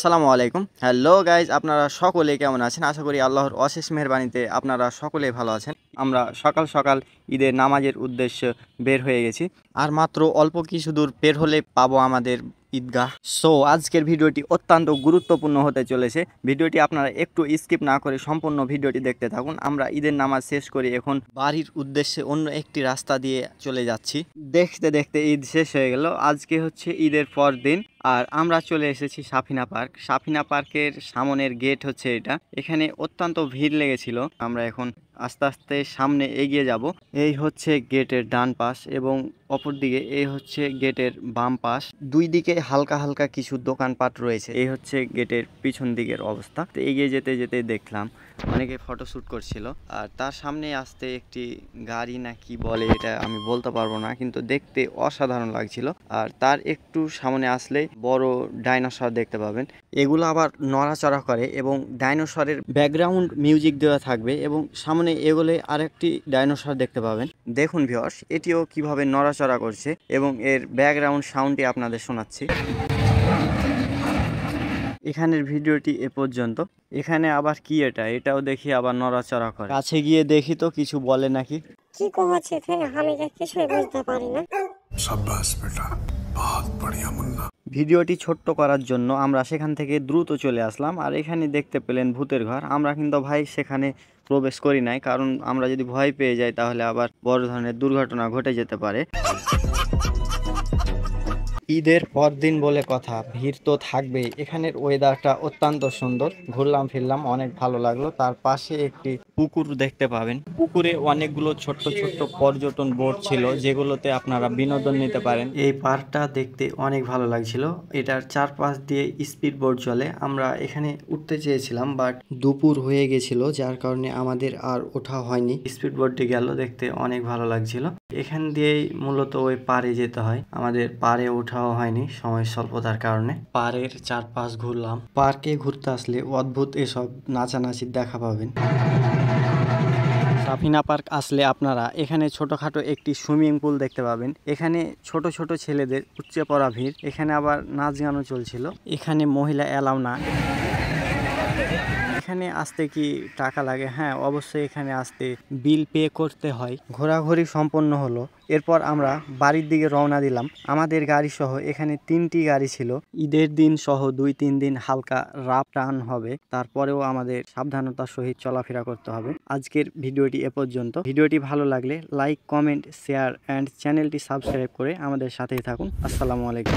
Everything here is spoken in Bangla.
আসসালামু আলাইকুম। হ্যালো গাইজ, আপনারা সকলে কেমন আছেন? আশা করি আল্লাহর অশেষ মেহেরবানিতে আপনারা সকলেই ভালো আছেন। আমরা সকাল সকাল ঈদের নামাজের উদ্দেশ্যে বের হয়ে গেছি। আর মাত্র অল্প কিছু দূর বের হলে পাবো আমাদের ঈদগাহ। সো আজকের ভিডিওটি অত্যন্ত গুরুত্বপূর্ণ হতে চলেছে। ভিডিওটি আপনারা একটু স্কিপ না করে সম্পূর্ণ ভিডিওটি দেখতে থাকুন। আমরা ঈদের নামাজ শেষ করে এখন বাড়ির উদ্দেশ্যে অন্য একটি রাস্তা দিয়ে চলে যাচ্ছি। দেখতে দেখতে ঈদ শেষ হয়ে গেল। আজকে হচ্ছে ঈদের পর দিন, আর আমরা চলে এসেছি সাফিনা পার্ক। সাফিনা পার্কের সামনের গেট হচ্ছে এটা। এখানে অত্যন্ত ভিড় লেগেছিল। আমরা এখন আস্তে আস্তে সামনে এগিয়ে যাব। এই হচ্ছে গেটের ডান পাশ এবং অপরদিকে এই হচ্ছে গেটের বাম পাশ। দুই দিকে হালকা হালকা কিছু দোকানপাট রয়েছে। এই হচ্ছে গেটের পিছন দিকের অবস্থা। তো এগিয়ে যেতে যেতে দেখলাম অনেকে ফটোশ্যুট করছিল, আর তার সামনে আসতে একটি গাড়ি না কি বলে এটা আমি বলতে পারবো না, কিন্তু দেখতে অসাধারণ লাগছিল। আর তার একটু সামনে আসলে বড় ডাইনোসর দেখতে পাবেন। এগুলো আবার নড়াচড়া করে এবং ডাইনোসরের ব্যাকগ্রাউন্ড মিউজিক দেওয়া থাকবে এবং সামনে এগোলে আরেকটি ডাইনোসর দেখতে পাবেন। দেখুন ভিউয়ার্স, এটিও কিভাবে নড়াচড়া করছে এবং এর ব্যাকগ্রাউন্ড সাউন্ডটি আপনাদের শোনাচ্ছি। এখানের ভিডিওটি এ পর্যন্ত। এখানে আবার কি এটাও দেখি আবার নড়াচড়া করে। কাছে গিয়ে দেখি তো কিছু বলে নাকি। কি কমাচ্ছে আমি কিছুই বুঝতে পারি না। शाबाश बेटा, बहुत बढ़िया मुन्ना। ভিডিওটি ছোট্ট করার জন্য আমরা সেখান থেকে দ্রুত চলে আসলাম। আর এখানে দেখতে পেলেন ভূতের ঘর। আমরা কিন্তু ভাই সেখানে প্রবেশ করি নাই, কারণ আমরা যদি ভয় পেয়ে যাই তাহলে আবার বড় ধরনের দুর্ঘটনা ঘটে যেতে পারে। ঈদের পর দিন বলে কথা, ভিড় তো থাকবেই। এখানের ওয়েদারটা অত্যন্ত সুন্দর। ঘুরলাম ফিরলাম, অনেক ভালো লাগলো। তার পাশে একটি পুকুর দেখতে পাবেন। পুকুরে অনেকগুলো ছোট্ট ছোট্ট পর্যটন বোট ছিল, যেগুলোতে আপনারা বিনোদন নিতে পারেন। এই পার্কটা দেখতে অনেক ভালো লাগছিল। এটার চারপাশ দিয়ে স্পিড বোট চলে। আমরা এখানে উঠতে চেয়েছিলাম, বাট দুপুর হয়ে গেছিল, যার কারণে আমাদের আর ওঠা হয়নি। স্পিড বোটটি গেল, দেখতে অনেক ভালো লাগছিল। এখান দিয়েই মূলত ওই পাড়ে যেতে হয়। আমাদের পাড়ে ওঠাও হয়নি সময় স্বল্পতার কারণে। পাড়ের চারপাশ ঘুরলাম। পার্কে ঘুরতে আসলে অদ্ভুত এসব নাচানাচির দেখা পাবেন। সাফিনা পার্ক আসলে আপনারা এখানে ছোটখাটো একটি সুইমিং পুল দেখতে পাবেন। এখানে ছোট ছোট ছেলেদের উপচে পড়া ভিড়। এখানে আবার নাচ গানও চলছিল। এখানে মহিলা এলাও না। এখানে আসতে কি টাকা লাগে? হ্যাঁ, অবশ্যই এখানে আসতে বিল পে করতে হয়। ঘোরাঘুরি সম্পন্ন হলো। এরপর আমরা বাড়ির দিকে রওনা দিলাম। আমাদের গাড়ি সহ এখানে 3টি গাড়ি ছিল। ঈদের দিন সহ 2-3 দিন হালকা রাফ টান হবে, তারপরেও আমাদের সাবধানতার সহিত চলাফেরা করতে হবে। আজকের ভিডিওটি এ পর্যন্ত। ভিডিওটি ভালো লাগলে লাইক, কমেন্ট, শেয়ার অ্যান্ড চ্যানেলটি সাবস্ক্রাইব করে আমাদের সাথেই থাকুন। আসসালামু আলাইকুম।